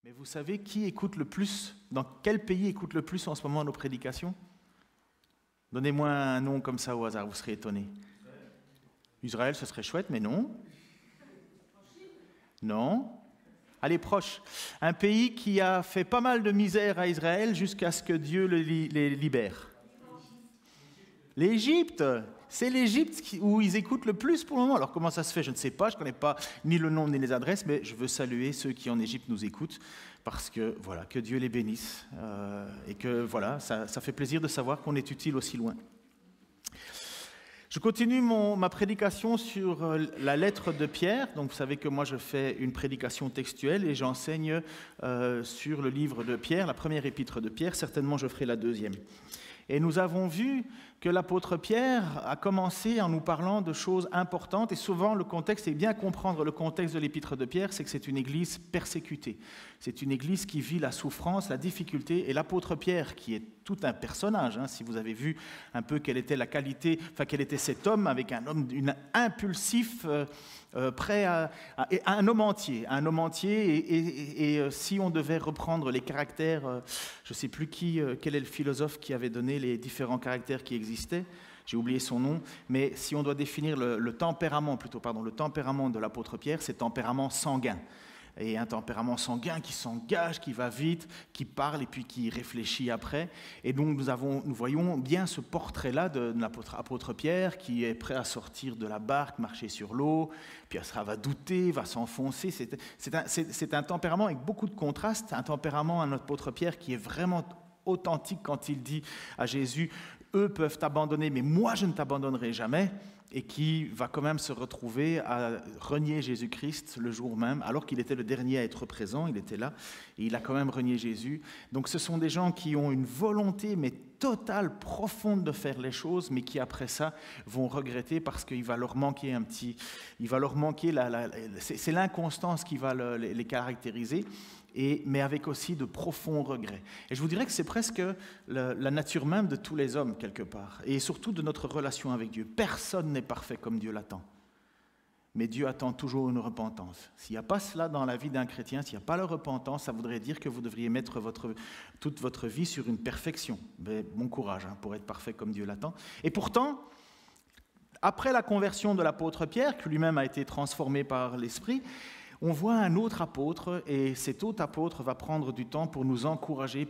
Mais vous savez qui écoute le plus, dans quel pays écoute le plus en ce moment nos prédications? Donnez-moi un nom comme ça au hasard, vous serez étonnés. Israël, ce serait chouette, mais non. Non. Allez, proche. Un pays qui a fait pas mal de misère à Israël jusqu'à ce que Dieu les libère. L'Égypte. C'est l'Égypte où ils écoutent le plus pour le moment. Alors comment ça se fait? Je ne sais pas, je ne connais pas ni le nom ni les adresses, mais je veux saluer ceux qui en Égypte nous écoutent, parce que voilà, que Dieu les bénisse, et que voilà, ça fait plaisir de savoir qu'on est utile aussi loin. Je continue ma prédication sur la lettre de Pierre. Donc vous savez que moi je fais une prédication textuelle et j'enseigne sur le livre de Pierre, la première épître de Pierre. Certainement je ferai la deuxième. Et nous avons vu que l'apôtre Pierre a commencé en nous parlant de choses importantes, et souvent le contexte, et bien comprendre le contexte de l'épître de Pierre, c'est que c'est une église persécutée. C'est une église qui vit la souffrance, la difficulté, et l'apôtre Pierre, qui est tout un personnage, si vous avez vu un peu quelle était la qualité, enfin quel était cet homme, avec un homme impulsif, prêt à un homme entier, et si on devait reprendre les caractères, je ne sais plus quel est le philosophe qui avait donné les différents caractères qui existaient, j'ai oublié son nom, mais si on doit définir le tempérament de l'apôtre Pierre, c'est tempérament sanguin. Et un tempérament sanguin qui s'engage, qui va vite, qui parle et puis qui réfléchit après. Et donc nous voyons bien ce portrait-là de l'apôtre Pierre qui est prêt à sortir de la barque, marcher sur l'eau, puis ça va douter, va s'enfoncer. C'est un tempérament avec beaucoup de contrastes, un tempérament, un apôtre Pierre qui est vraiment authentique quand il dit à Jésus « Eux peuvent t'abandonner, mais moi je ne t'abandonnerai jamais », et qui va quand même se retrouver à renier Jésus-Christ le jour même, alors qu'il était le dernier à être présent, il était là, et il a quand même renié Jésus. Donc ce sont des gens qui ont une volonté, mais totale, profonde de faire les choses, mais qui après ça vont regretter parce qu'il va leur manquer c'est l'inconstance qui va les caractériser. Mais avec aussi de profonds regrets. Et je vous dirais que c'est presque la nature même de tous les hommes, quelque part, et surtout de notre relation avec Dieu. Personne n'est parfait comme Dieu l'attend. Mais Dieu attend toujours une repentance. S'il n'y a pas cela dans la vie d'un chrétien, s'il n'y a pas la repentance, ça voudrait dire que vous devriez mettre toute votre vie sur une perfection. Mais bon courage pour être parfait comme Dieu l'attend. Et pourtant, après la conversion de l'apôtre Pierre, qui lui-même a été transformé par l'Esprit, on voit un autre apôtre, et cet autre apôtre va prendre du temps pour nous encourager,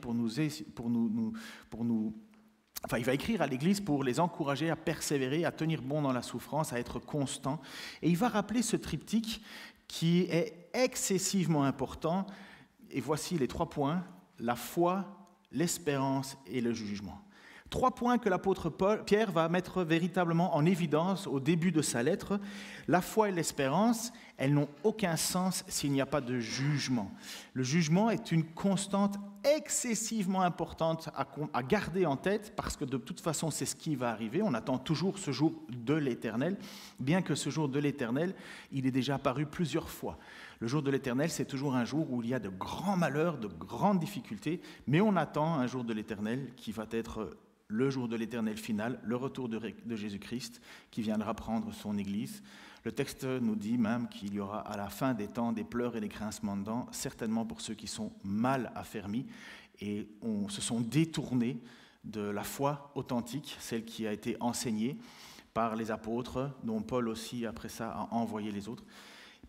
il va écrire à l'Église pour les encourager à persévérer, à tenir bon dans la souffrance, à être constant. Et il va rappeler ce triptyque qui est excessivement important. Et voici les 3 points, la foi, l'espérance et le jugement. 3 points que l'apôtre Pierre va mettre véritablement en évidence au début de sa lettre. La foi et l'espérance, elles n'ont aucun sens s'il n'y a pas de jugement. Le jugement est une constante excessivement importante à garder en tête, parce que de toute façon, c'est ce qui va arriver. On attend toujours ce jour de l'Éternel, bien que ce jour de l'Éternel, il est déjà apparu plusieurs fois. Le jour de l'Éternel, c'est toujours un jour où il y a de grands malheurs, de grandes difficultés, mais on attend un jour de l'Éternel qui va être le jour de l'Éternel final, le retour de Jésus-Christ qui viendra prendre son Église. Le texte nous dit même qu'il y aura à la fin des temps des pleurs et des grincements de dents, certainement pour ceux qui sont mal affermis et se sont détournés de la foi authentique, celle qui a été enseignée par les apôtres, dont Paul aussi après ça a envoyé les autres,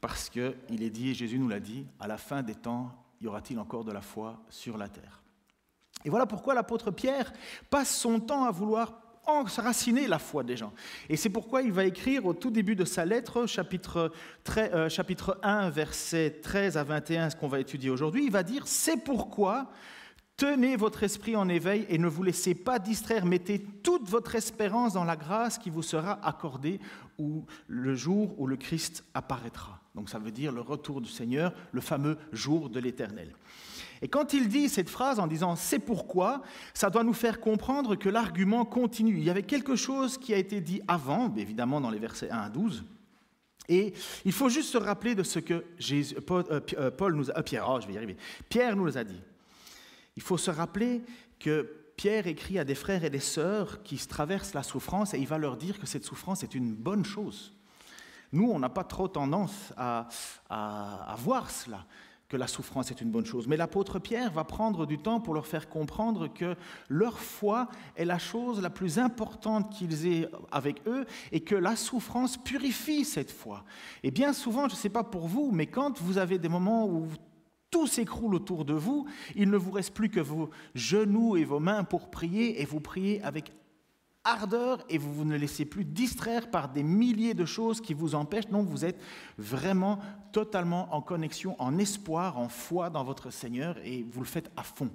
parce qu'il est dit, et Jésus nous l'a dit, à la fin des temps, y aura-t-il encore de la foi sur la terre? Et voilà pourquoi l'apôtre Pierre passe son temps à vouloir enraciner la foi des gens. Et c'est pourquoi il va écrire au tout début de sa lettre, chapitre 1, versets 13 à 21, ce qu'on va étudier aujourd'hui, il va dire « C'est pourquoi tenez votre esprit en éveil et ne vous laissez pas distraire, mettez toute votre espérance dans la grâce qui vous sera accordée le jour où le Christ apparaîtra. » Donc ça veut dire le retour du Seigneur, le fameux jour de l'Éternel. Et quand il dit cette phrase en disant « c'est pourquoi », ça doit nous faire comprendre que l'argument continue. Il y avait quelque chose qui a été dit avant, évidemment dans les versets 1 à 12, et il faut juste se rappeler de ce que Pierre nous a dit. Il faut se rappeler que Pierre écrit à des frères et des sœurs qui traversent la souffrance, et il va leur dire que cette souffrance est une bonne chose. Nous, on n'a pas trop tendance à voir cela. que la souffrance est une bonne chose. Mais l'apôtre Pierre va prendre du temps pour leur faire comprendre que leur foi est la chose la plus importante qu'ils aient avec eux et que la souffrance purifie cette foi. Et bien souvent, je ne sais pas pour vous, mais quand vous avez des moments où tout s'écroule autour de vous, il ne vous reste plus que vos genoux et vos mains pour prier, et vous priez avec ardeur et vous ne laissez plus distraire par des milliers de choses qui vous empêchent. Non, vous êtes vraiment totalement en connexion, en espoir, en foi dans votre Seigneur et vous le faites à fond.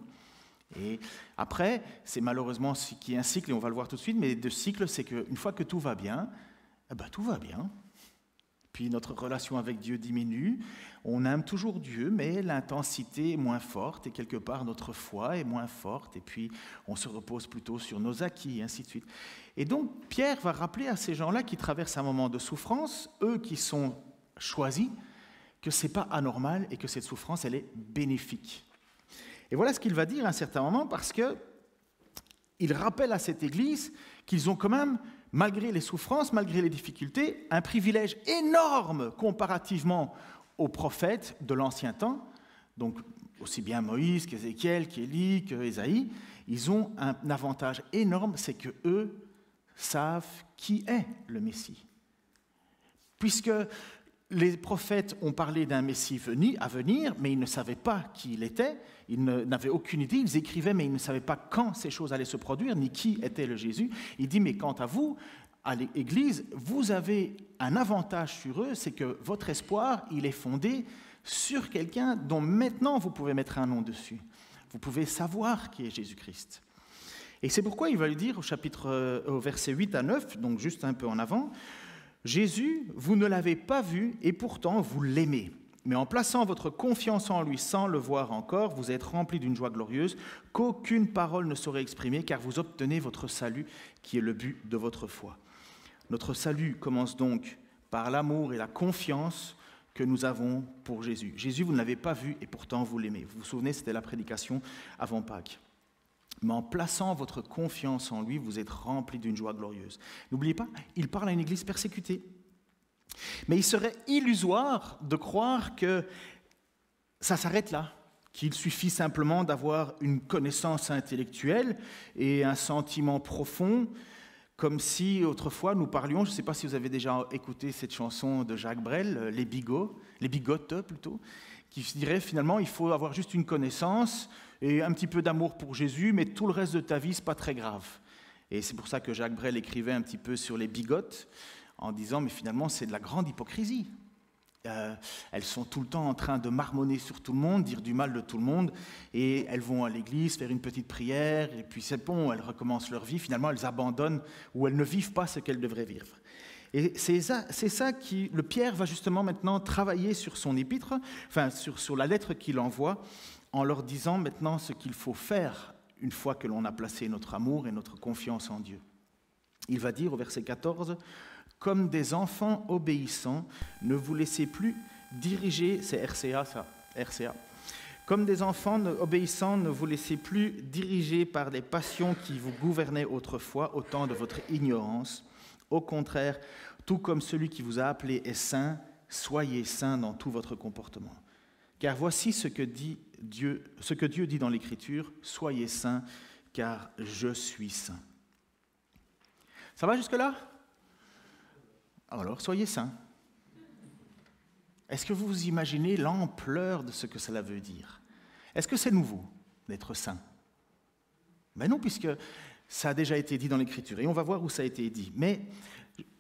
Et après, c'est malheureusement ce qui est un cycle et on va le voir tout de suite, mais le cycle, c'est qu'une fois que tout va bien, tout va bien. Puis notre relation avec Dieu diminue, on aime toujours Dieu, mais l'intensité est moins forte et quelque part notre foi est moins forte et puis on se repose plutôt sur nos acquis et ainsi de suite. Et donc Pierre va rappeler à ces gens-là qui traversent un moment de souffrance, eux qui sont choisis, que ce n'est pas anormal et que cette souffrance, elle est bénéfique. Et voilà ce qu'il va dire à un certain moment parce qu'il rappelle à cette Église qu'ils ont quand même, malgré les souffrances, malgré les difficultés, un privilège énorme comparativement aux prophètes de l'ancien temps, donc aussi bien Moïse qu'Ézéchiel, qu'Élie, qu'Ésaïe, ils ont un avantage énorme, c'est qu'eux savent qui est le Messie. Puisque les prophètes ont parlé d'un Messie à venir, mais ils ne savaient pas qui il était, ils n'avaient aucune idée, ils écrivaient, mais ils ne savaient pas quand ces choses allaient se produire, ni qui était le Jésus. Il dit, mais quant à vous, à l'Église, vous avez un avantage sur eux, c'est que votre espoir, il est fondé sur quelqu'un dont maintenant vous pouvez mettre un nom dessus. Vous pouvez savoir qui est Jésus-Christ. Et c'est pourquoi il va lui dire au verset 8 à 9, donc juste un peu en avant, « Jésus, vous ne l'avez pas vu et pourtant vous l'aimez. Mais en plaçant votre confiance en lui sans le voir encore, vous êtes remplis d'une joie glorieuse qu'aucune parole ne saurait exprimer, car vous obtenez votre salut qui est le but de votre foi. » Notre salut commence donc par l'amour et la confiance que nous avons pour Jésus. Jésus, vous ne l'avez pas vu et pourtant vous l'aimez. Vous vous souvenez, c'était la prédication avant Pâques. Mais en plaçant votre confiance en lui, vous êtes remplis d'une joie glorieuse. N'oubliez pas, il parle à une église persécutée. Mais il serait illusoire de croire que ça s'arrête là, qu'il suffit simplement d'avoir une connaissance intellectuelle et un sentiment profond, comme si autrefois nous parlions, je ne sais pas si vous avez déjà écouté cette chanson de Jacques Brel, les bigotes plutôt, qui dirait finalement il faut avoir juste une connaissance et un petit peu d'amour pour Jésus, mais tout le reste de ta vie, ce n'est pas très grave. Et c'est pour ça que Jacques Brel écrivait un petit peu sur les bigotes, en disant, mais finalement, c'est de la grande hypocrisie. Elles sont tout le temps en train de marmonner sur tout le monde, dire du mal de tout le monde, et elles vont à l'église faire une petite prière, et puis c'est bon, elles recommencent leur vie, finalement elles abandonnent, ou elles ne vivent pas ce qu'elles devraient vivre. Et c'est ça qui, le Pierre va justement maintenant travailler sur son épître, enfin sur la lettre qu'il envoie, en leur disant maintenant ce qu'il faut faire une fois que l'on a placé notre amour et notre confiance en Dieu. Il va dire au verset 14, « Comme des enfants obéissants, ne vous laissez plus diriger... » C'est RCA, ça, RCA. « Comme des enfants obéissants, ne vous laissez plus diriger par les passions qui vous gouvernaient autrefois au temps de votre ignorance. Au contraire, tout comme celui qui vous a appelé est saint, soyez saints dans tout votre comportement. Car voici ce que Dieu dit dans l'Écriture, « Soyez saints, car je suis saint. » Ça va jusque-là ? Alors, soyez saints. Est-ce que vous vous imaginez l'ampleur de ce que cela veut dire ? Est-ce que c'est nouveau d'être saint ? Ben non, puisque ça a déjà été dit dans l'Écriture, et on va voir où ça a été dit. Mais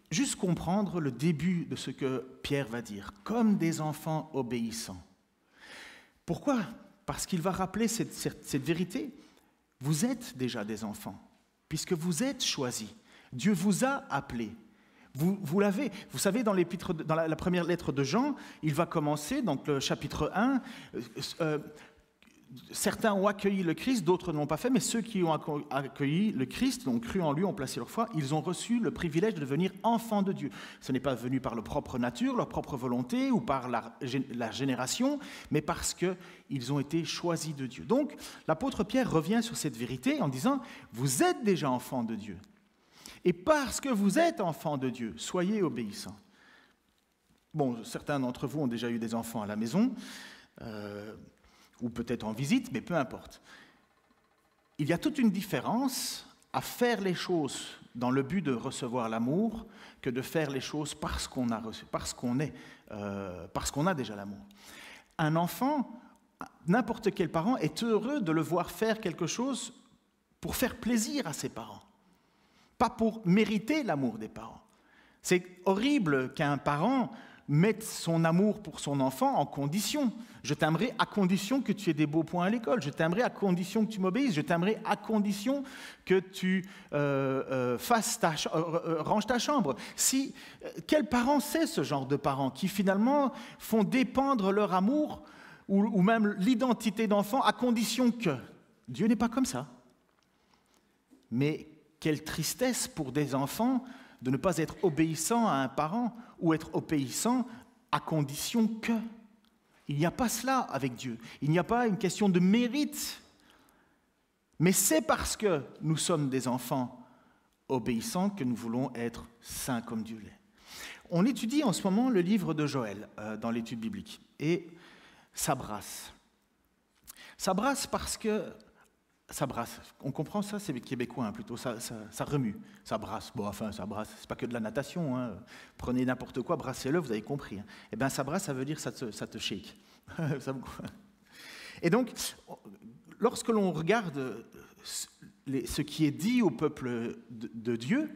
juste comprendre le début de ce que Pierre va dire, comme des enfants obéissants. Pourquoi ? Parce qu'il va rappeler cette vérité. Vous êtes déjà des enfants, puisque vous êtes choisis. Dieu vous a appelés. Vous l'avez. Vous savez, dans la première lettre de Jean, il va commencer, donc le chapitre 1, certains ont accueilli le Christ, d'autres ne l'ont pas fait, mais ceux qui ont accueilli le Christ, ont cru en lui, ont placé leur foi, ils ont reçu le privilège de devenir enfants de Dieu. Ce n'est pas venu par leur propre nature, leur propre volonté ou par la génération, mais parce qu'ils ont été choisis de Dieu. Donc, l'apôtre Pierre revient sur cette vérité en disant « Vous êtes déjà enfants de Dieu. Et parce que vous êtes enfants de Dieu, soyez obéissants. » Bon, certains d'entre vous ont déjà eu des enfants à la maison. ou peut-être en visite, mais peu importe. Il y a toute une différence à faire les choses dans le but de recevoir l'amour que de faire les choses parce qu'on a reçu, parce qu'on a déjà l'amour. Un enfant, n'importe quel parent, est heureux de le voir faire quelque chose pour faire plaisir à ses parents, pas pour mériter l'amour des parents. C'est horrible qu'un parent mette son amour pour son enfant en condition. Je t'aimerai à condition que tu aies des beaux points à l'école. Je t'aimerai à condition que tu m'obéisses. Je t'aimerai à condition que tu ranges ta chambre. Quel parent sait ce genre de parents qui finalement font dépendre leur amour ou même l'identité d'enfant à condition que Dieu n'est pas comme ça. Mais quelle tristesse pour des enfants de ne pas être obéissant à un parent ou être obéissant à condition que. Il n'y a pas cela avec Dieu. Il n'y a pas une question de mérite. Mais c'est parce que nous sommes des enfants obéissants que nous voulons être saints comme Dieu l'est. On étudie en ce moment le livre de Joël dans l'étude biblique. Et ça brasse. Ça brasse parce que... Ça brasse. On comprend ça, c'est québécois hein, plutôt. Ça remue. Ça brasse. Bon, enfin, ça brasse. C'est pas que de la natation. Hein. Prenez n'importe quoi, brassez-le, vous avez compris. Hein. Eh bien, ça brasse, ça veut dire ça te shake. Et donc, lorsque l'on regarde ce qui est dit au peuple de Dieu,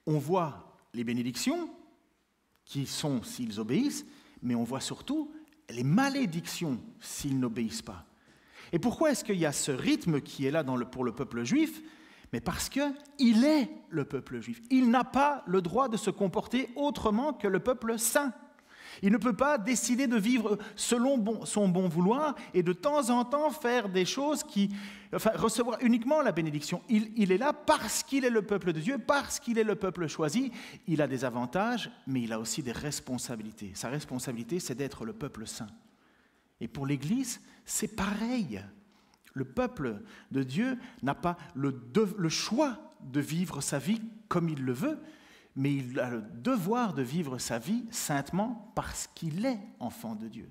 on voit les bénédictions qui sont s'ils obéissent, mais on voit surtout les malédictions s'ils n'obéissent pas. Et pourquoi est-ce qu'il y a ce rythme qui est là pour le peuple juif? Mais parce qu'il est le peuple juif. Il n'a pas le droit de se comporter autrement que le peuple saint. Il ne peut pas décider de vivre selon son bon vouloir et de temps en temps faire des choses recevoir uniquement la bénédiction. Il est là parce qu'il est le peuple de Dieu, parce qu'il est le peuple choisi. Il a des avantages, mais il a aussi des responsabilités. Sa responsabilité, c'est d'être le peuple saint. Et pour l'Église, c'est pareil. Le peuple de Dieu n'a pas le choix de vivre sa vie comme il le veut, mais il a le devoir de vivre sa vie saintement parce qu'il est enfant de Dieu.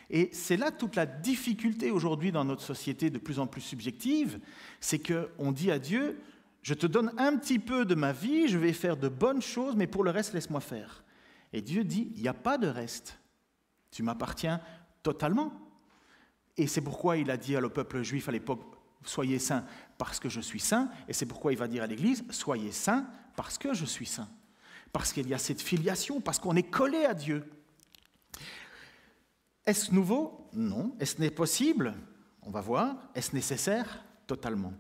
Et c'est là toute la difficulté aujourd'hui dans notre société de plus en plus subjective, c'est qu'on dit à Dieu, je te donne un petit peu de ma vie, je vais faire de bonnes choses, mais pour le reste, laisse-moi faire. Et Dieu dit, il n'y a pas de reste. Tu m'appartiens totalement. Et c'est pourquoi il a dit au peuple juif à l'époque, soyez saints parce que je suis saint, et c'est pourquoi il va dire à l'Église, soyez saints parce que je suis saint. Parce qu'il y a cette filiation, parce qu'on est collé à Dieu. Est-ce nouveau? Non. Est-ce possible? On va voir. Est-ce nécessaire? Totalement.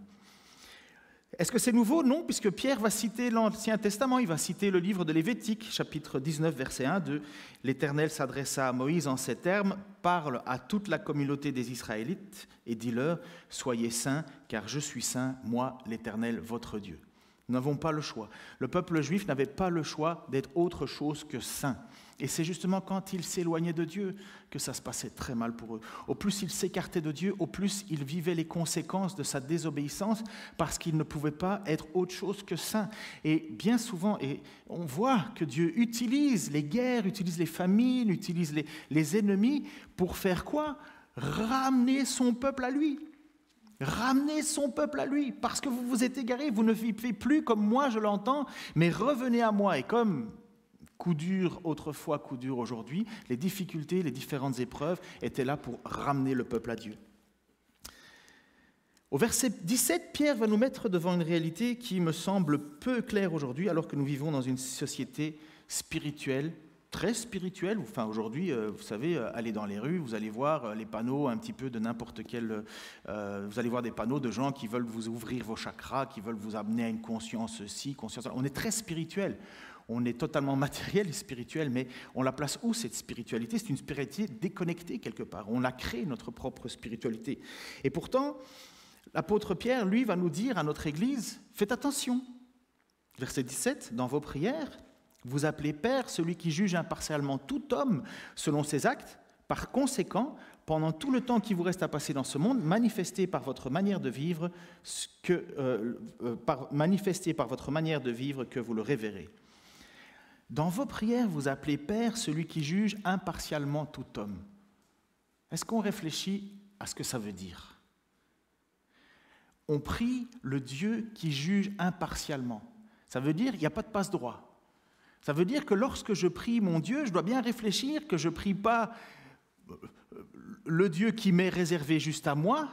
Est-ce que c'est nouveau? Non, puisque Pierre va citer l'Ancien Testament, il va citer le livre de Lévitique, chapitre 19, verset 1, de « L'Éternel s'adressa à Moïse en ces termes, parle à toute la communauté des Israélites et dis-leur, soyez saints, car je suis saint, moi l'Éternel, votre Dieu. » Nous n'avons pas le choix. Le peuple juif n'avait pas le choix d'être autre chose que saint. Et c'est justement quand ils s'éloignaient de Dieu que ça se passait très mal pour eux. Au plus ils s'écartaient de Dieu, au plus ils vivaient les conséquences de sa désobéissance parce qu'ils ne pouvaient pas être autre chose que saints. Et bien souvent, et on voit que Dieu utilise les guerres, utilise les famines, utilise les ennemis pour faire quoi? Ramener son peuple à lui. Ramenez son peuple à lui, parce que vous vous êtes égarés, vous ne vivez plus comme moi je l'entends, mais revenez à moi. Et comme coup dur autrefois, coup dur aujourd'hui, les difficultés, les différentes épreuves étaient là pour ramener le peuple à Dieu. Au verset 17, Pierre va nous mettre devant une réalité qui me semble peu claire aujourd'hui, alors que nous vivons dans une société spirituelle, très spirituelle. Enfin, aujourd'hui, vous savez, allez dans les rues, vous allez voir les panneaux un petit peu de n'importe quel... vous allez voir des panneaux de gens qui veulent vous ouvrir vos chakras, qui veulent vous amener à une conscience-ci, conscience-là. On est très spirituel. On est totalement matériel et spirituel, mais on la place où cette spiritualité? C'est une spiritualité déconnectée quelque part. On a créé notre propre spiritualité. Et pourtant, l'apôtre Pierre, lui, va nous dire à notre Église, faites attention. Verset 17, dans vos prières, vous appelez Père celui qui juge impartialement tout homme selon ses actes. Par conséquent, pendant tout le temps qui vous reste à passer dans ce monde, manifestez par votre manière de vivre que vous le révérez. Dans vos prières, vous appelez Père celui qui juge impartialement tout homme. Est-ce qu'on réfléchit à ce que ça veut dire? On prie le Dieu qui juge impartialement. Ça veut dire qu'il n'y a pas de passe-droit. Ça veut dire que lorsque je prie mon Dieu, je dois bien réfléchir que je ne prie pas le Dieu qui m'est réservé juste à moi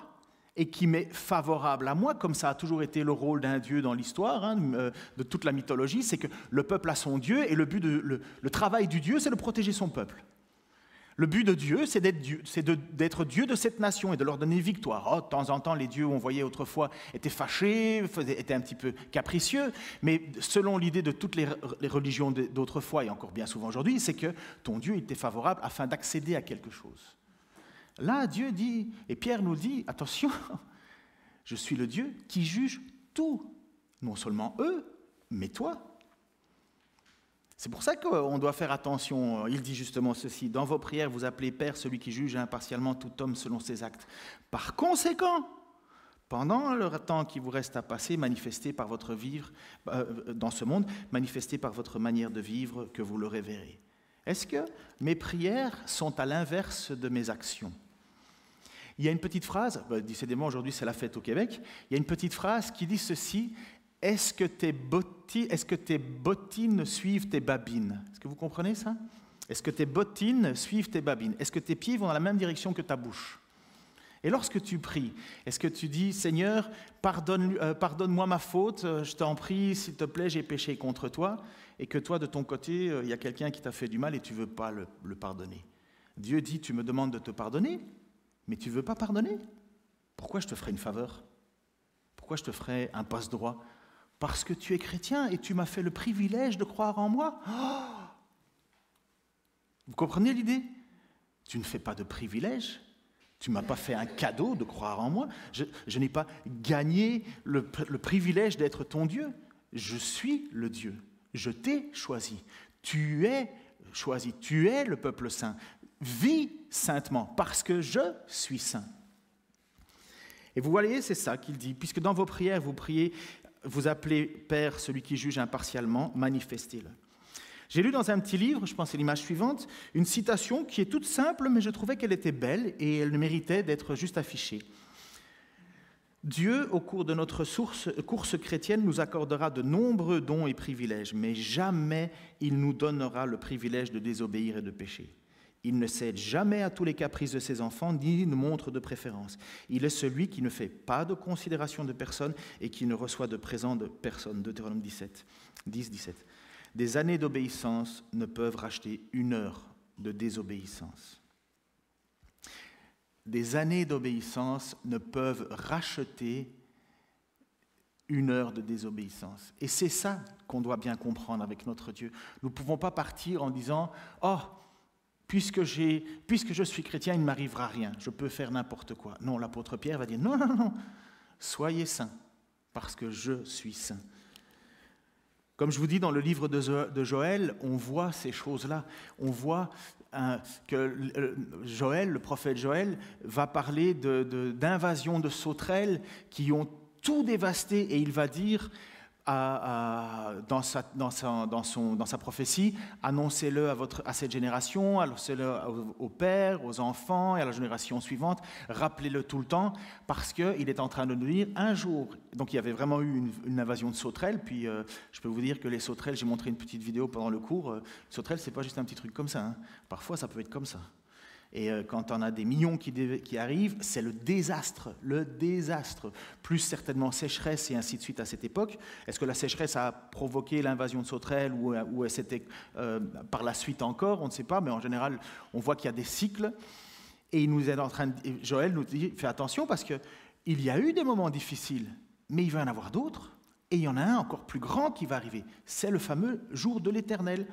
et qui m'est favorable à moi, comme ça a toujours été le rôle d'un Dieu dans l'histoire, de toute la mythologie, c'est que le peuple a son Dieu et le travail du Dieu, c'est de protéger son peuple. Le but de Dieu, c'est d'être Dieu de cette nation et de leur donner victoire. De temps en temps, les dieux, on voyait autrefois, étaient fâchés, étaient un petit peu capricieux, mais selon l'idée de toutes les religions d'autrefois, et encore bien souvent aujourd'hui, c'est que ton Dieu était favorable afin d'accéder à quelque chose. Là, Dieu dit, et Pierre nous dit, attention, je suis le Dieu qui juge tout, non seulement eux, mais toi. C'est pour ça qu'on doit faire attention. Il dit justement ceci, « Dans vos prières, vous appelez Père celui qui juge impartialement tout homme selon ses actes. Par conséquent, pendant le temps qui vous reste à passer, manifestez par votre vivre dans ce monde, manifestez par votre manière de vivre que vous le révérez. » Est-ce que mes prières sont à l'inverse de mes actions? Il y a une petite phrase, décidément aujourd'hui c'est la fête au Québec, il y a une petite phrase qui dit ceci, « Est-ce que tes bottines suivent tes babines ?» Est-ce que vous comprenez ça? Est-ce que tes bottines suivent tes babines? Est-ce que tes pieds vont dans la même direction que ta bouche? Et lorsque tu pries, est-ce que tu dis, « Seigneur, pardonne-moi ma faute, je t'en prie, s'il te plaît, j'ai péché contre toi » et que toi, de ton côté, il y a quelqu'un qui t'a fait du mal et tu ne veux pas le pardonner. Dieu dit, tu me demandes de te pardonner, mais tu ne veux pas pardonner? Pourquoi je te ferai une faveur? Pourquoi je te ferai un passe-droit? Parce que tu es chrétien et tu m'as fait le privilège de croire en moi. Oh! Vous comprenez l'idée? Tu ne fais pas de privilège. Tu ne m'as pas fait un cadeau de croire en moi. Je n'ai pas gagné le privilège d'être ton Dieu. Je suis le Dieu. Je t'ai choisi. Tu es choisi. Tu es le peuple saint. Vis saintement parce que je suis saint. Et vous voyez, c'est ça qu'il dit. Puisque dans vos prières, vous priez... Vous appelez Père celui qui juge impartialement, manifestez-le. J'ai lu dans un petit livre, je pense que c'est l'image suivante, une citation qui est toute simple, mais je trouvais qu'elle était belle et elle méritait d'être juste affichée. Dieu, au cours de notre course chrétienne, nous accordera de nombreux dons et privilèges, mais jamais il nous donnera le privilège de désobéir et de pécher. Il ne cède jamais à tous les caprices de ses enfants, ni ne montre de préférence. Il est celui qui ne fait pas de considération de personne et qui ne reçoit de présent de personne. Deutéronome 10, 17. Des années d'obéissance ne peuvent racheter une heure de désobéissance. Des années d'obéissance ne peuvent racheter une heure de désobéissance. Et c'est ça qu'on doit bien comprendre avec notre Dieu. Nous ne pouvons pas partir en disant « Oh, puisque je suis chrétien, il ne m'arrivera rien, je peux faire n'importe quoi. » Non, l'apôtre Pierre va dire « Non, non, non, soyez saints, parce que je suis saint. » Comme je vous dis, dans le livre de Joël, on voit ces choses-là. On voit que Joël, le prophète Joël, va parler d'invasions de sauterelles qui ont tout dévasté, et il va dire dans sa prophétie, annoncez-le à cette génération, annoncez-le aux pères, aux enfants et à la génération suivante, rappelez-le tout le temps, parce qu'il est en train de nous dire un jour. Donc il y avait vraiment eu une invasion de sauterelles, puis je peux vous dire que les sauterelles, j'ai montré une petite vidéo pendant le cours, sauterelles, c'est pas juste un petit truc comme ça, hein. Parfois ça peut être comme ça. Et quand on a des millions qui arrivent, c'est le désastre, plus certainement sécheresse et ainsi de suite à cette époque. Est-ce que la sécheresse a provoqué l'invasion de sauterelles ou c'était par la suite encore? On ne sait pas, mais en général, on voit qu'il y a des cycles. Et Joël nous dit, fais attention parce qu'il y a eu des moments difficiles, mais il va y en avoir d'autres. Et il y en a un encore plus grand qui va arriver. C'est le fameux jour de l'Éternel.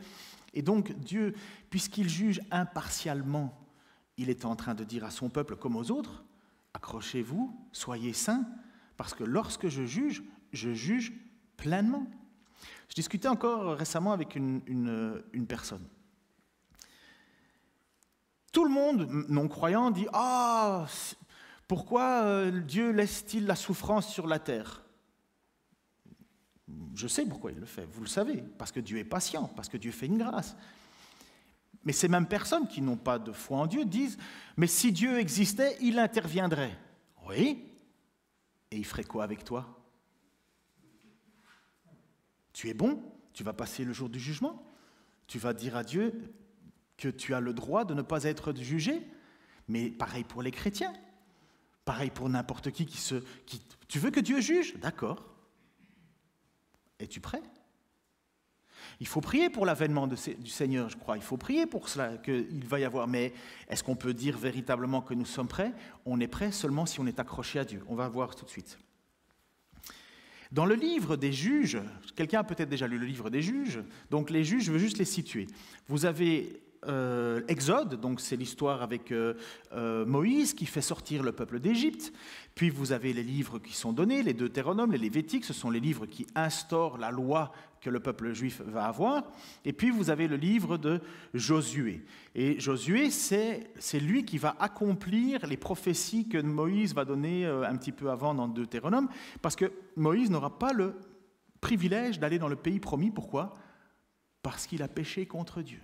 Et donc Dieu, puisqu'il juge impartialement, il est en train de dire à son peuple comme aux autres, accrochez-vous, soyez saints, parce que lorsque je juge pleinement. Je discutais encore récemment avec une personne. Tout le monde non-croyant dit « Ah, pourquoi Dieu laisse-t-il la souffrance sur la terre ?» Je sais pourquoi il le fait, vous le savez, parce que Dieu est patient, parce que Dieu fait une grâce. Mais ces mêmes personnes qui n'ont pas de foi en Dieu disent « Mais si Dieu existait, il interviendrait. » Oui. Et il ferait quoi avec toi? Tu es bon, tu vas passer le jour du jugement. Tu vas dire à Dieu que tu as le droit de ne pas être jugé. Mais pareil pour les chrétiens. Pareil pour n'importe qui Tu veux que Dieu juge? D'accord. Es-tu prêt? Il faut prier pour l'avènement du Seigneur, je crois. Il faut prier pour cela, qu'il va y avoir. Mais est-ce qu'on peut dire véritablement que nous sommes prêts? On est prêt seulement si on est accroché à Dieu. On va voir tout de suite. Dans le livre des juges, quelqu'un a peut-être déjà lu le livre des juges, donc les juges, je veux juste les situer. Vous avez Exode, donc c'est l'histoire avec Moïse qui fait sortir le peuple d'Égypte. Puis vous avez les livres qui sont donnés, les Deutéronomes, les Lévitiques, ce sont les livres qui instaurent la loi que le peuple juif va avoir. Et puis vous avez le livre de Josué. Et Josué, c'est lui qui va accomplir les prophéties que Moïse va donner un petit peu avant dans Deutéronome, parce que Moïse n'aura pas le privilège d'aller dans le pays promis. Pourquoi? Parce qu'il a péché contre Dieu.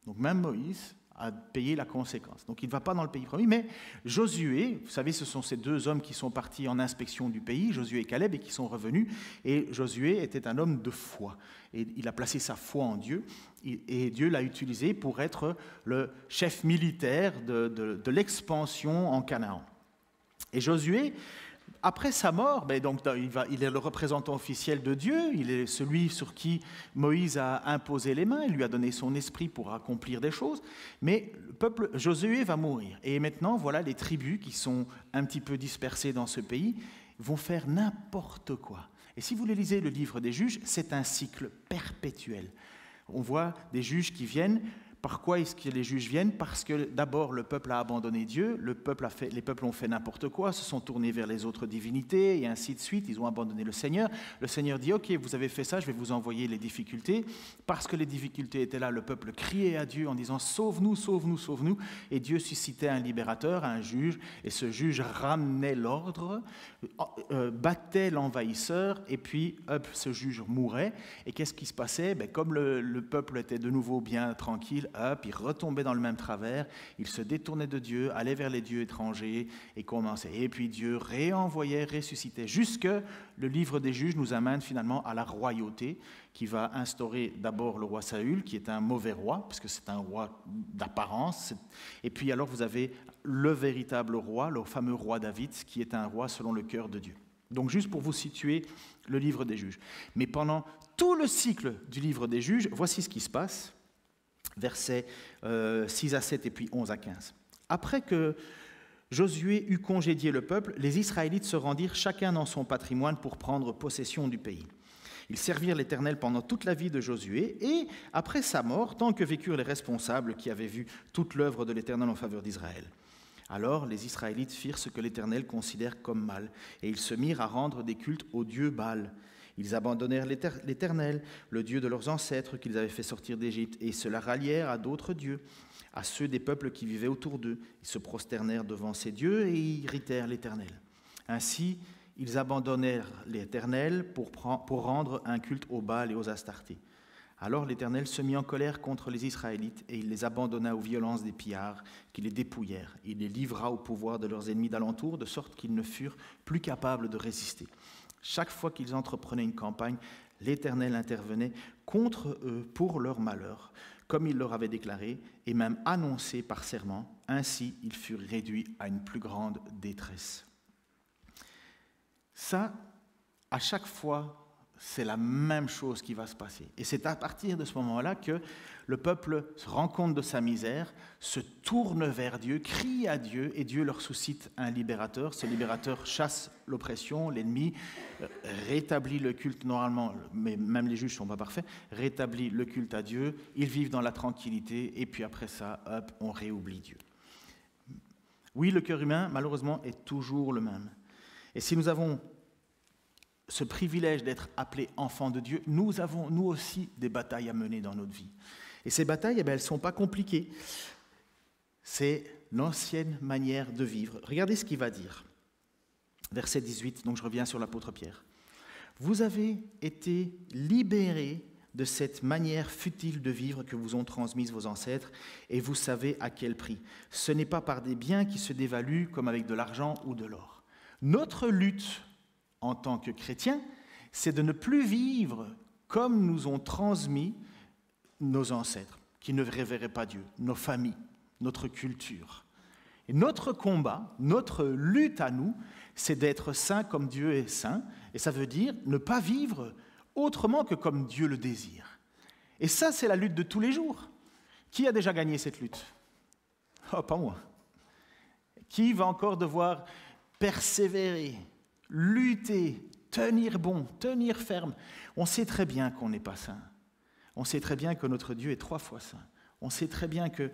Donc même Moïse a payé la conséquence. Donc il ne va pas dans le pays promis, mais Josué, vous savez, ce sont ces deux hommes qui sont partis en inspection du pays, Josué et Caleb, et qui sont revenus. Et Josué était un homme de foi. Et il a placé sa foi en Dieu, et Dieu l'a utilisé pour être le chef militaire de l'expansion en Canaan. Et Josué, après sa mort, donc il est le représentant officiel de Dieu, il est celui sur qui Moïse a imposé les mains, il lui a donné son esprit pour accomplir des choses, mais le peuple, Josué va mourir. Et maintenant, voilà, les tribus qui sont un petit peu dispersées dans ce pays vont faire n'importe quoi. Et si vous lisez le livre des juges, c'est un cycle perpétuel. On voit des juges qui viennent. Par quoi est-ce que les juges viennent? Parce que d'abord, le peuple a abandonné Dieu, les peuples ont fait n'importe quoi, se sont tournés vers les autres divinités, et ainsi de suite, ils ont abandonné le Seigneur. Le Seigneur dit, ok, vous avez fait ça, je vais vous envoyer les difficultés. Parce que les difficultés étaient là, le peuple criait à Dieu en disant, sauve-nous, sauve-nous, sauve-nous. Et Dieu suscitait un libérateur, un juge, et ce juge ramenait l'ordre, battait l'envahisseur, et puis, hop, ce juge mourait. Et qu'est-ce qui se passait? Comme le peuple était de nouveau bien tranquille, il retombait dans le même travers, il se détournait de Dieu, allait vers les dieux étrangers et commençait. Et puis Dieu réenvoyait, ressuscitait, jusque le livre des juges nous amène finalement à la royauté qui va instaurer d'abord le roi Saül, qui est un mauvais roi, parce que c'est un roi d'apparence. Et puis alors vous avez le véritable roi, le fameux roi David, qui est un roi selon le cœur de Dieu. Donc juste pour vous situer le livre des juges. Mais pendant tout le cycle du livre des juges, voici ce qui se passe. Versets 6 à 7 et puis 11 à 15. Après que Josué eut congédié le peuple, les Israélites se rendirent chacun dans son patrimoine pour prendre possession du pays. Ils servirent l'Éternel pendant toute la vie de Josué, et après sa mort, tant que vécurent les responsables qui avaient vu toute l'œuvre de l'Éternel en faveur d'Israël. Alors les Israélites firent ce que l'Éternel considère comme mal, et ils se mirent à rendre des cultes au dieu Baal. Ils abandonnèrent l'Éternel, le Dieu de leurs ancêtres qu'ils avaient fait sortir d'Égypte, et se la rallièrent à d'autres dieux, à ceux des peuples qui vivaient autour d'eux. Ils se prosternèrent devant ces dieux et irritèrent l'Éternel. Ainsi, ils abandonnèrent l'Éternel pour rendre un culte aux Baal et aux Astartés. Alors l'Éternel se mit en colère contre les Israélites, et il les abandonna aux violences des pillards, qui les dépouillèrent. Il les livra au pouvoir de leurs ennemis d'alentour, de sorte qu'ils ne furent plus capables de résister. Chaque fois qu'ils entreprenaient une campagne, l'Éternel intervenait contre eux pour leur malheur, comme il leur avait déclaré et même annoncé par serment. Ainsi, ils furent réduits à une plus grande détresse. Ça, à chaque fois, c'est la même chose qui va se passer. Et c'est à partir de ce moment-là que le peuple se rend compte de sa misère, se tourne vers Dieu, crie à Dieu, et Dieu leur suscite un libérateur. Ce libérateur chasse l'oppression, l'ennemi, rétablit le culte normalement, mais même les juges ne sont pas parfaits, rétablit le culte à Dieu, ils vivent dans la tranquillité, et puis après ça, hop, on réoublie Dieu. Oui, le cœur humain, malheureusement, est toujours le même. Et si nous avons ce privilège d'être appelés enfants de Dieu, nous avons, nous aussi, des batailles à mener dans notre vie. Et ces batailles, elles ne sont pas compliquées. C'est l'ancienne manière de vivre. Regardez ce qu'il va dire. Verset 18, donc je reviens sur l'apôtre Pierre. « Vous avez été libérés de cette manière futile de vivre que vous ont transmise vos ancêtres, et vous savez à quel prix. Ce n'est pas par des biens qui se dévaluent comme avec de l'argent ou de l'or. Notre lutte en tant que chrétiens, c'est de ne plus vivre comme nous ont transmis nos ancêtres, qui ne révéraient pas Dieu, nos familles, notre culture. Et notre combat, notre lutte à nous, c'est d'être saint comme Dieu est saint, et ça veut dire ne pas vivre autrement que comme Dieu le désire. Et ça, c'est la lutte de tous les jours. Qui a déjà gagné cette lutte? Oh, pas moi. Qui va encore devoir persévérer, lutter, tenir bon, tenir ferme? On sait très bien qu'on n'est pas saint. On sait très bien que notre Dieu est 3 fois saint. On sait très bien que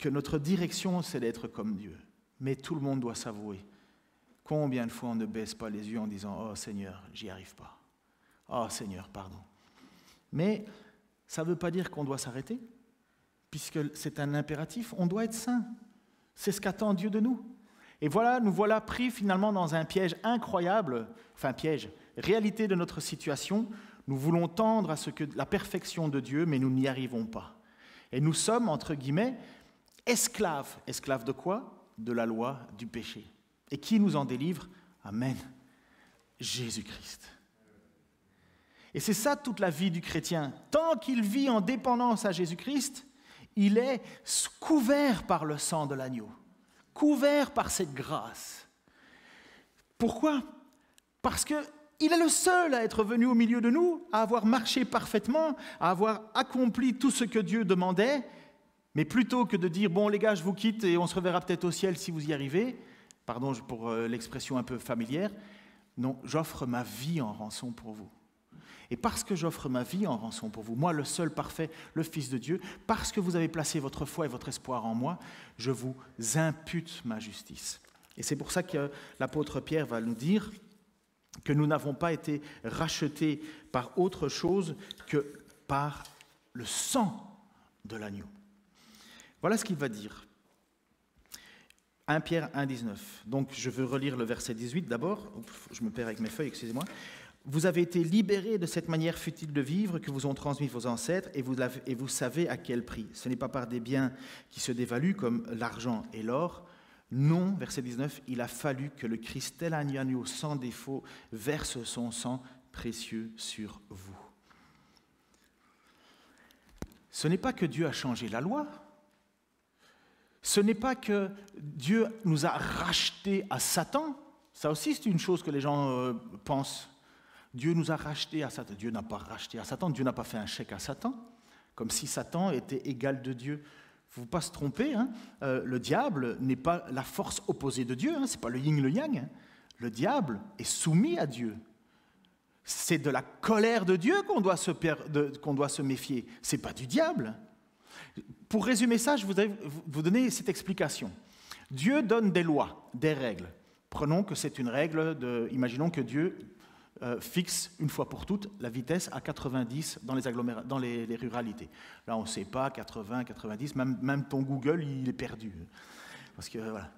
notre direction, c'est d'être comme Dieu. Mais tout le monde doit s'avouer. Combien de fois on ne baisse pas les yeux en disant « Oh Seigneur, j'y arrive pas. Oh Seigneur, pardon. » Mais ça ne veut pas dire qu'on doit s'arrêter, puisque c'est un impératif. On doit être saint. C'est ce qu'attend Dieu de nous. Et voilà, nous voilà pris finalement dans un piège incroyable, réalité de notre situation. Nous voulons tendre à la perfection de Dieu, mais nous n'y arrivons pas. Et nous sommes, entre guillemets, esclaves. Esclaves de quoi? De la loi du péché. Et qui nous en délivre? Amen. Jésus-Christ. Et c'est ça toute la vie du chrétien. Tant qu'il vit en dépendance à Jésus-Christ, il est couvert par le sang de l'agneau, couvert par cette grâce. Pourquoi? Parce qu'il est le seul à être venu au milieu de nous, à avoir marché parfaitement, à avoir accompli tout ce que Dieu demandait, mais plutôt que de dire « Bon les gars, je vous quitte et on se reverra peut-être au ciel si vous y arrivez », pardon pour l'expression un peu familière, non, j'offre ma vie en rançon pour vous. Et parce que j'offre ma vie en rançon pour vous, moi le seul parfait, le Fils de Dieu, parce que vous avez placé votre foi et votre espoir en moi, je vous impute ma justice. Et c'est pour ça que l'apôtre Pierre va nous dire que nous n'avons pas été rachetés par autre chose que par le sang de l'agneau. Voilà ce qu'il va dire. 1 Pierre 1, 19. Donc je veux relire le verset 18 d'abord. Je me perds avec mes feuilles, excusez-moi. Vous avez été libérés de cette manière futile de vivre que vous ont transmis vos ancêtres et vous savez à quel prix. Ce n'est pas par des biens qui se dévaluent comme l'argent et l'or. Non, verset 19, il a fallu que le Christ, tel un agneau sans défaut, verse son sang précieux sur vous. Ce n'est pas que Dieu a changé la loi. Ce n'est pas que Dieu nous a rachetés à Satan. Ça aussi, c'est une chose que les gens pensent. Dieu nous a rachetés à Satan. Dieu n'a pas racheté à Satan. Dieu n'a pas fait un chèque à Satan, comme si Satan était égal de Dieu. Il ne faut pas se tromper. Le diable n'est pas la force opposée de Dieu. Ce n'est pas le yin, le yang. Le diable est soumis à Dieu. C'est de la colère de Dieu qu'on doit se méfier. Ce n'est pas du diable. Pour résumer ça, je voudrais vous donner cette explication. Dieu donne des lois, des règles. Prenons que c'est une règle imaginons que Dieu fixe une fois pour toutes la vitesse à 90 dans les ruralités. Là, on ne sait pas, 80, 90, même ton Google, il est perdu. Parce que voilà,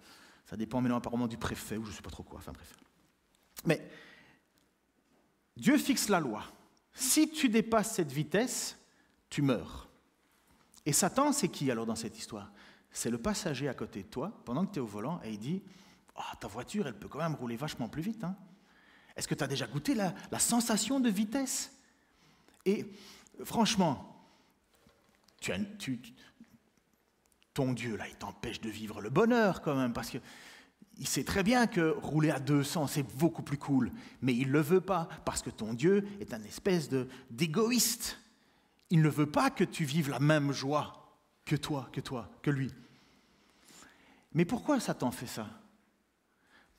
ça dépend maintenant apparemment du préfet ou je ne sais pas trop quoi, enfin bref. Mais Dieu fixe la loi. Si tu dépasses cette vitesse, tu meurs. Et Satan, c'est qui alors dans cette histoire? C'est le passager à côté de toi, pendant que tu es au volant, et il dit « ta voiture, elle peut quand même rouler vachement plus vite. Hein. Est-ce que tu as déjà goûté la sensation de vitesse ?» Et franchement, ton Dieu, là, il t'empêche de vivre le bonheur quand même, parce qu'il sait très bien que rouler à 200, c'est beaucoup plus cool, mais il ne le veut pas, parce que ton Dieu est un espèce d'égoïste. Il ne veut pas que tu vives la même joie que lui. Mais pourquoi Satan fait ça?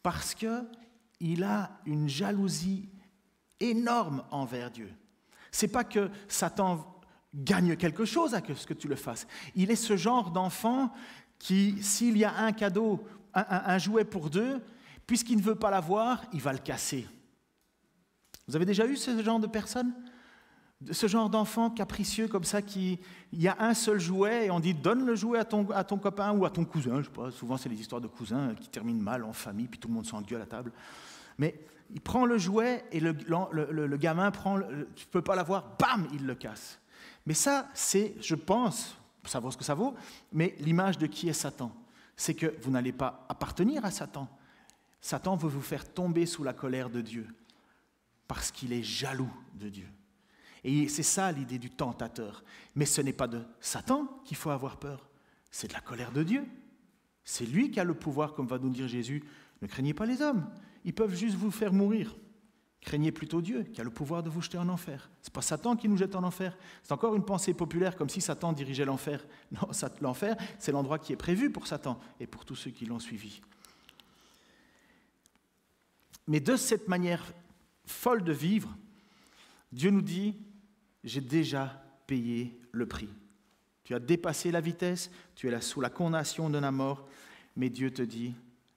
Parce qu'il a une jalousie énorme envers Dieu. Ce n'est pas que Satan gagne quelque chose à ce que tu le fasses. Il est ce genre d'enfant qui, s'il y a un cadeau, un jouet pour deux, puisqu'il ne veut pas l'avoir, il va le casser. Vous avez déjà eu ce genre de personne? Ce genre d'enfant capricieux comme ça, il y a un seul jouet et on dit donne le jouet à ton copain ou à ton cousin, je sais pas, souvent c'est les histoires de cousins qui terminent mal en famille puis tout le monde s'engueule à table. Mais il prend le jouet et le gamin prend, tu ne peux pas l'avoir, bam, il le casse. Mais ça, c'est, je pense, ça vaut ce que ça vaut, mais l'image de qui est Satan. C'est que vous n'allez pas appartenir à Satan. Satan veut vous faire tomber sous la colère de Dieu parce qu'il est jaloux de Dieu. Et c'est ça l'idée du tentateur. Mais ce n'est pas de Satan qu'il faut avoir peur, c'est de la colère de Dieu. C'est lui qui a le pouvoir, comme va nous dire Jésus. Ne craignez pas les hommes, ils peuvent juste vous faire mourir. Craignez plutôt Dieu, qui a le pouvoir de vous jeter en enfer. Ce n'est pas Satan qui nous jette en enfer. C'est encore une pensée populaire, comme si Satan dirigeait l'enfer. Non, l'enfer, c'est l'endroit qui est prévu pour Satan et pour tous ceux qui l'ont suivi. Mais de cette manière folle de vivre, Dieu nous dit, j'ai déjà payé le prix. Tu as dépassé la vitesse, tu es là sous la condamnation de la mort, mais Dieu te dit,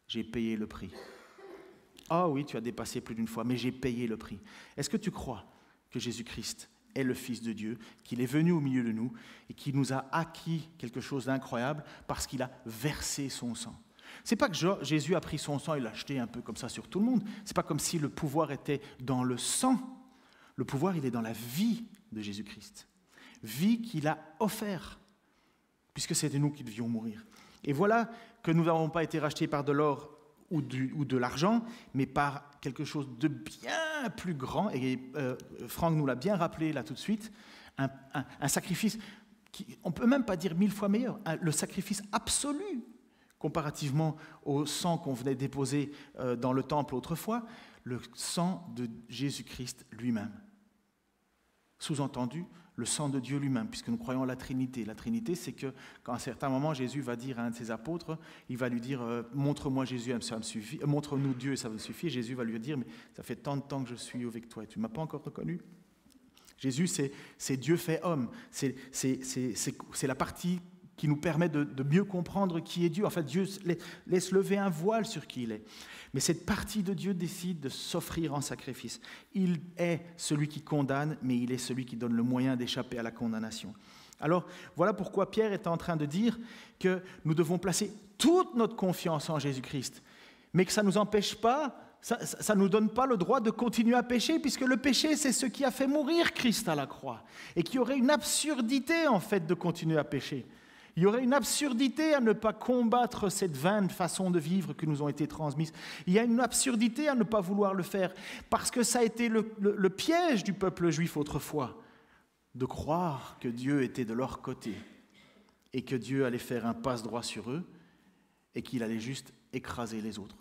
j'ai payé le prix. Ah oui, tu as dépassé plus d'une fois, mais j'ai payé le prix. Est-ce que tu crois que Jésus-Christ est le Fils de Dieu, qu'il est venu au milieu de nous et qu'il nous a acquis quelque chose d'incroyable parce qu'il a versé son sang? Ce n'est pas que Jésus a pris son sang et l'a jeté un peu comme ça sur tout le monde. Ce n'est pas comme si le pouvoir était dans le sang. Le pouvoir, il est dans la vie de Jésus-Christ. Vie qu'il a offerte, puisque c'était nous qui devions mourir. Et voilà que nous n'avons pas été rachetés par de l'or ou de l'argent, mais par quelque chose de bien plus grand. Et Franck nous l'a bien rappelé là tout de suite, un sacrifice, on ne peut même pas dire 1000 fois meilleur, le sacrifice absolu, comparativement au sang qu'on venait déposer dans le temple autrefois, le sang de Jésus-Christ lui-même. Sous-entendu, le sang de Dieu lui-même, puisque nous croyons à la Trinité. La Trinité, c'est que quand à un certain moment, Jésus va dire à un de ses apôtres, il va lui dire « Montre-moi Jésus, ça me suffit. Montre-nous Dieu, ça me suffit. » Et Jésus va lui dire « Mais ça fait tant de temps que je suis avec toi et tu ne m'as pas encore reconnu ?» Jésus, c'est Dieu fait homme. C'est la partie qui nous permet de mieux comprendre qui est Dieu. En fait, Dieu laisse lever un voile sur qui il est. Mais cette partie de Dieu décide de s'offrir en sacrifice. Il est celui qui condamne, mais il est celui qui donne le moyen d'échapper à la condamnation. Alors, voilà pourquoi Pierre est en train de dire que nous devons placer toute notre confiance en Jésus-Christ, mais que ça ne nous empêche pas, ça ne nous donne pas le droit de continuer à pécher, puisque le péché, c'est ce qui a fait mourir Christ à la croix, et qu'il y aurait une absurdité, en fait, de continuer à pécher. Il y aurait une absurdité à ne pas combattre cette vaine façon de vivre qui nous ont été transmises. Il y a une absurdité à ne pas vouloir le faire, parce que ça a été le piège du peuple juif autrefois, de croire que Dieu était de leur côté et que Dieu allait faire un passe-droit sur eux et qu'il allait juste écraser les autres.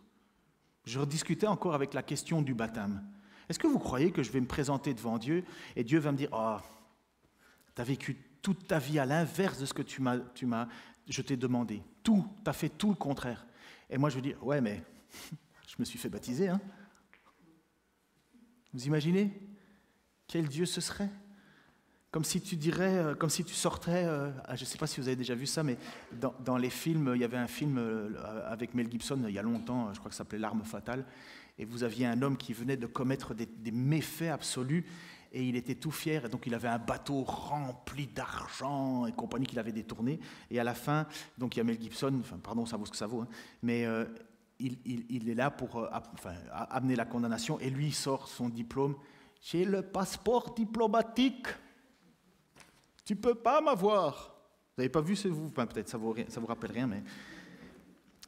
Je rediscutais encore avec la question du baptême. Est-ce que vous croyez que je vais me présenter devant Dieu et Dieu va me dire « Ah, tu as vécu toute ta vie à l'inverse de ce que je t'ai demandé. Tout, tu as fait tout le contraire. » Et moi, je vais dire, ouais, mais je me suis fait baptiser. Hein. Vous imaginez quel Dieu ce serait? Comme si tu dirais, comme si tu sortais, je ne sais pas si vous avez déjà vu ça, mais dans les films, il y avait un film avec Mel Gibson, il y a longtemps, je crois que ça s'appelait L'Arme fatale, et vous aviez un homme qui venait de commettre des méfaits absolus, et il était tout fier, et donc il avait un bateau rempli d'argent et compagnie qu'il avait détourné, et à la fin, donc il y a Mel Gibson, enfin pardon, ça vaut ce que ça vaut, hein, mais il est là pour amener la condamnation, et lui il sort son diplôme, « J'ai le passeport diplomatique !» Tu ne peux pas m'avoir. Vous n'avez pas vu, c'est vous, enfin, peut-être ça vous rappelle rien, mais...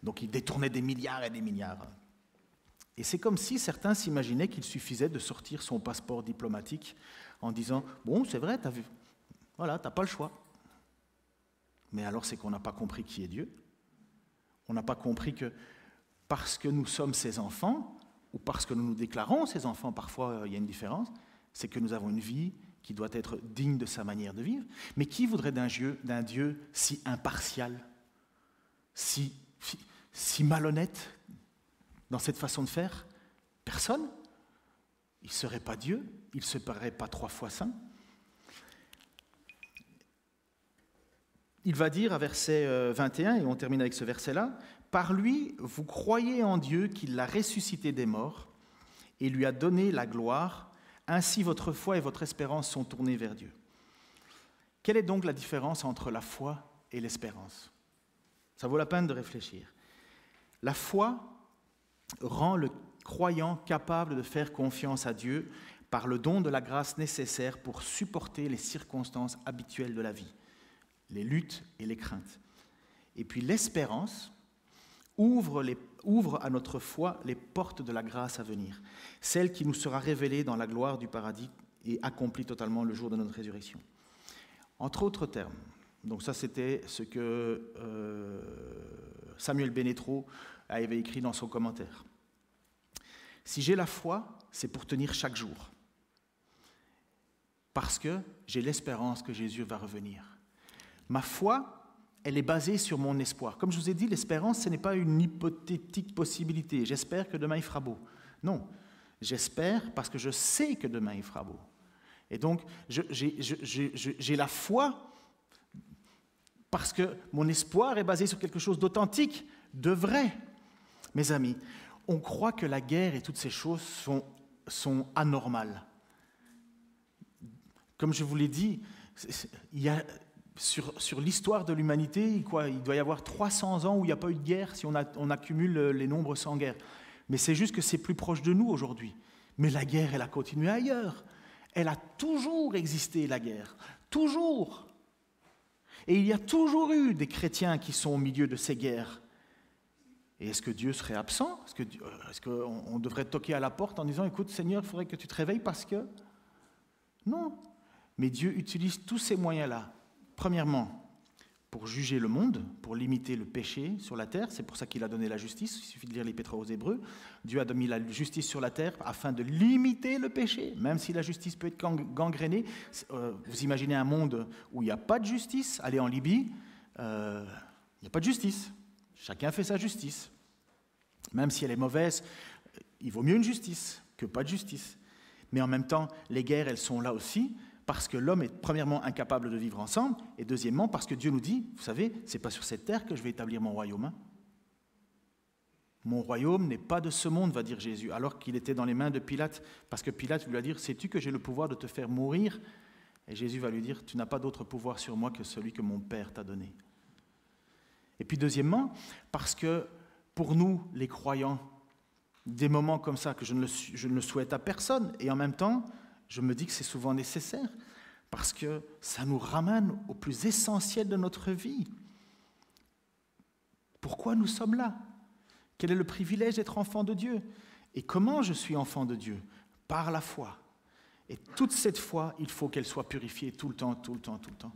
Donc il détournait des milliards et des milliards. Et c'est comme si certains s'imaginaient qu'il suffisait de sortir son passeport diplomatique en disant « Bon, c'est vrai, t'as vu, voilà, t'as pas le choix. » Mais alors c'est qu'on n'a pas compris qui est Dieu. On n'a pas compris que parce que nous sommes ses enfants, ou parce que nous nous déclarons ses enfants, parfois il y a une différence, c'est que nous avons une vie qui doit être digne de sa manière de vivre. Mais qui voudrait d'un Dieu si impartial, si malhonnête dans cette façon de faire? Personne. Il ne serait pas Dieu, il ne serait pas 3 fois saint. Il va dire à verset 21, et on termine avec ce verset-là, « Par lui, vous croyez en Dieu qu'il l'a ressuscité des morts et lui a donné la gloire. Ainsi, votre foi et votre espérance sont tournées vers Dieu. » Quelle est donc la différence entre la foi et l'espérance? Ça vaut la peine de réfléchir. La foi rend croyant capable de faire confiance à Dieu par le don de la grâce nécessaire pour supporter les circonstances habituelles de la vie, les luttes et les craintes. Et puis l'espérance ouvre à notre foi les portes de la grâce à venir, celle qui nous sera révélée dans la gloire du paradis et accomplie totalement le jour de notre résurrection. Entre autres termes, donc ça c'était ce que Samuel Benetro avait écrit dans son commentaire. Si j'ai la foi, c'est pour tenir chaque jour, parce que j'ai l'espérance que Jésus va revenir. Ma foi, elle est basée sur mon espoir. Comme je vous ai dit, l'espérance, ce n'est pas une hypothétique possibilité. J'espère que demain il fera beau. Non, j'espère parce que je sais que demain il fera beau. Et donc, j'ai la foi parce que mon espoir est basé sur quelque chose d'authentique, de vrai. Mes amis, on croit que la guerre et toutes ces choses sont anormales. Comme je vous l'ai dit, il y a... Sur l'histoire de l'humanité, il doit y avoir 300 ans où il n'y a pas eu de guerre si on accumule les nombres sans guerre. Mais c'est juste que c'est plus proche de nous aujourd'hui. Mais la guerre, elle a continué ailleurs. Elle a toujours existé, la guerre. Toujours. Et il y a toujours eu des chrétiens qui sont au milieu de ces guerres. Et est-ce que Dieu serait absent ? Est-ce qu'on devrait toquer à la porte en disant « Écoute, Seigneur, il faudrait que tu te réveilles parce que... » Non. Mais Dieu utilise tous ces moyens-là. Premièrement, pour juger le monde, pour limiter le péché sur la terre. C'est pour ça qu'il a donné la justice. Il suffit de lire l'Épître aux Hébreux. Dieu a mis la justice sur la terre afin de limiter le péché. Même si la justice peut être gangrénée. Vous imaginez un monde où il n'y a pas de justice. Allez en Libye, il n'y a pas de justice. Chacun fait sa justice. Même si elle est mauvaise, il vaut mieux une justice que pas de justice. Mais en même temps, les guerres, elles sont là aussi. Parce que l'homme est premièrement incapable de vivre ensemble, et deuxièmement parce que Dieu nous dit, vous savez, ce n'est pas sur cette terre que je vais établir mon royaume. Hein. Mon royaume n'est pas de ce monde, va dire Jésus, alors qu'il était dans les mains de Pilate, parce que Pilate lui a dit, sais-tu que j'ai le pouvoir de te faire mourir ? Et Jésus va lui dire, tu n'as pas d'autre pouvoir sur moi que celui que mon Père t'a donné. Et puis deuxièmement, parce que pour nous, les croyants, des moments comme ça que je ne le souhaite à personne, et en même temps, je me dis que c'est souvent nécessaire parce que ça nous ramène au plus essentiel de notre vie. Pourquoi nous sommes là ? Quel est le privilège d'être enfant de Dieu ? Et comment je suis enfant de Dieu ? Par la foi. Et toute cette foi, il faut qu'elle soit purifiée tout le temps, tout le temps, tout le temps.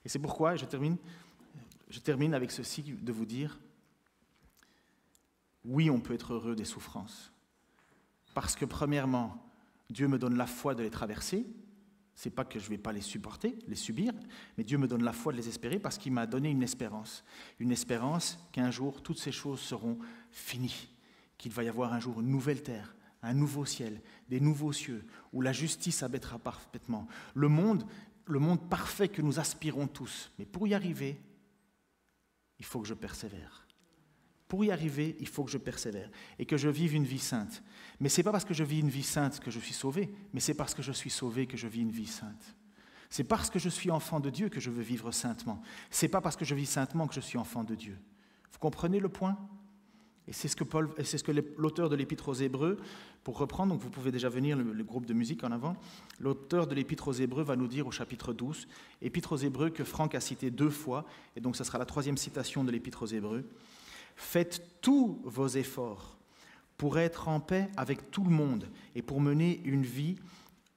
Et c'est pourquoi, je termine avec ceci, de vous dire, oui, on peut être heureux des souffrances. Parce que premièrement, Dieu me donne la foi de les traverser. Ce n'est pas que je ne vais pas les supporter, les subir, mais Dieu me donne la foi de les espérer parce qu'il m'a donné une espérance qu'un jour, toutes ces choses seront finies, qu'il va y avoir un jour une nouvelle terre, un nouveau ciel, des nouveaux cieux, où la justice habitera parfaitement. Le monde parfait que nous aspirons tous. Mais pour y arriver, il faut que je persévère. Pour y arriver, il faut que je persévère et que je vive une vie sainte. Mais ce n'est pas parce que je vis une vie sainte que je suis sauvé, mais c'est parce que je suis sauvé que je vis une vie sainte. C'est parce que je suis enfant de Dieu que je veux vivre saintement. Ce n'est pas parce que je vis saintement que je suis enfant de Dieu. Vous comprenez le point ? Et c'est ce que l'auteur de l'Épître aux Hébreux, pour reprendre, donc vous pouvez déjà venir, le groupe de musique en avant, l'auteur de l'Épître aux Hébreux va nous dire au chapitre 12, Épître aux Hébreux que Franck a cité 2 fois, et donc ça sera la 3e citation de l'Épître aux Hébreux. Faites tous vos efforts pour être en paix avec tout le monde et pour mener une vie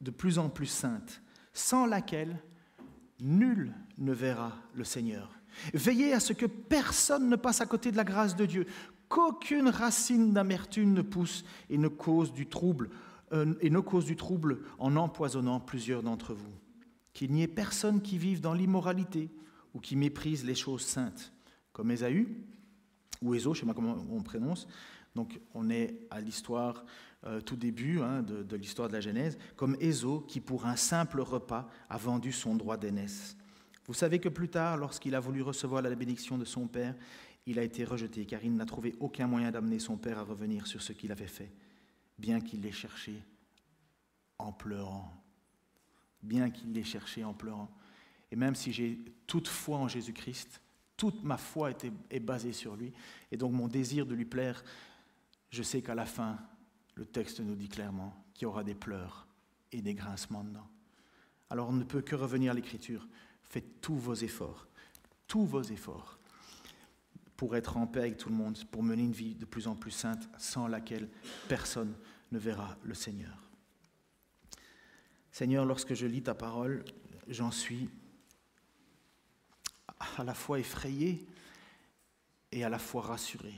de plus en plus sainte, sans laquelle nul ne verra le Seigneur. Veillez à ce que personne ne passe à côté de la grâce de Dieu, qu'aucune racine d'amertume ne pousse et ne cause du trouble en empoisonnant plusieurs d'entre vous. Qu'il n'y ait personne qui vive dans l'immoralité ou qui méprise les choses saintes, comme Ésaü, ou Ésaü, je ne sais pas comment on prononce. Donc on est à l'histoire, tout début de l'histoire de la Genèse, comme Ésaü qui pour un simple repas a vendu son droit d'aînesse. Vous savez que plus tard, lorsqu'il a voulu recevoir la bénédiction de son père, il a été rejeté car il n'a trouvé aucun moyen d'amener son père à revenir sur ce qu'il avait fait, bien qu'il l'ait cherché en pleurant. Bien qu'il l'ait cherché en pleurant. Et même si j'ai toute foi en Jésus-Christ, toute ma foi est basée sur lui. Et donc mon désir de lui plaire, je sais qu'à la fin, le texte nous dit clairement qu'il y aura des pleurs et des grincements dedans. Alors on ne peut que revenir à l'Écriture. Faites tous vos efforts pour être en paix avec tout le monde, pour mener une vie de plus en plus sainte, sans laquelle personne ne verra le Seigneur. Seigneur, lorsque je lis ta parole, j'en suis à la fois effrayé et à la fois rassuré.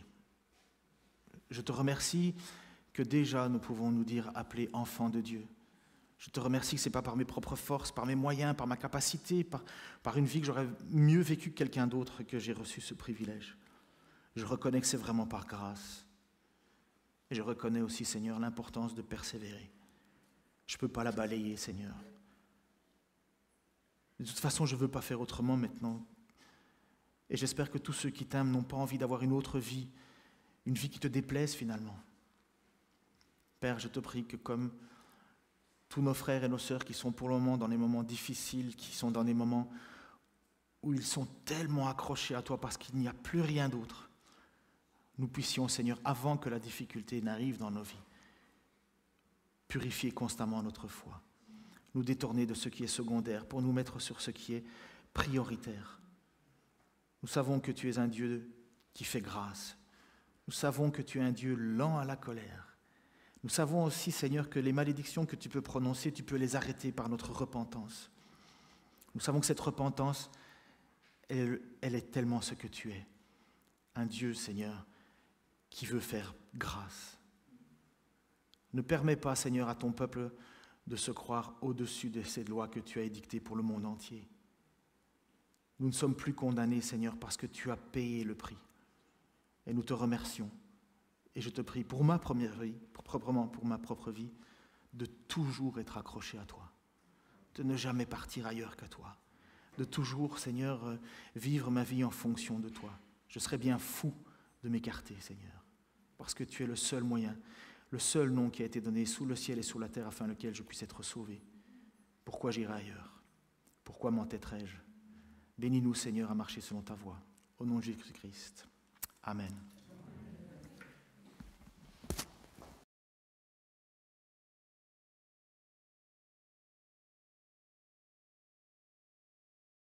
Je te remercie que déjà nous pouvons nous dire appelés enfants de Dieu. Je te remercie que ce n'est pas par mes propres forces, par mes moyens, par ma capacité, par une vie que j'aurais mieux vécue que quelqu'un d'autre que j'ai reçu ce privilège. Je reconnais que c'est vraiment par grâce. Et je reconnais aussi, Seigneur, l'importance de persévérer. Je ne peux pas la balayer, Seigneur. De toute façon, je ne veux pas faire autrement maintenant. Et j'espère que tous ceux qui t'aiment n'ont pas envie d'avoir une autre vie, une vie qui te déplaise finalement. Père, je te prie que comme tous nos frères et nos sœurs qui sont pour le moment dans des moments difficiles, qui sont dans des moments où ils sont tellement accrochés à toi parce qu'il n'y a plus rien d'autre, nous puissions, Seigneur, avant que la difficulté n'arrive dans nos vies, purifier constamment notre foi, nous détourner de ce qui est secondaire pour nous mettre sur ce qui est prioritaire. Nous savons que tu es un Dieu qui fait grâce. Nous savons que tu es un Dieu lent à la colère. Nous savons aussi, Seigneur, que les malédictions que tu peux prononcer, tu peux les arrêter par notre repentance. Nous savons que cette repentance, elle est tellement ce que tu es. Un Dieu, Seigneur, qui veut faire grâce. Ne permets pas, Seigneur, à ton peuple de se croire au-dessus de ces lois que tu as édictées pour le monde entier. Nous ne sommes plus condamnés, Seigneur, parce que tu as payé le prix. Et nous te remercions. Et je te prie pour ma première vie, proprement pour ma propre vie, de toujours être accroché à toi, de ne jamais partir ailleurs qu'à toi, de toujours, Seigneur, vivre ma vie en fonction de toi. Je serais bien fou de m'écarter, Seigneur, parce que tu es le seul moyen, le seul nom qui a été donné sous le ciel et sous la terre afin lequel je puisse être sauvé. Pourquoi j'irai ailleurs? Pourquoi m'entêterais-je? Bénis-nous, Seigneur, à marcher selon ta voie. Au nom de Jésus-Christ. Amen.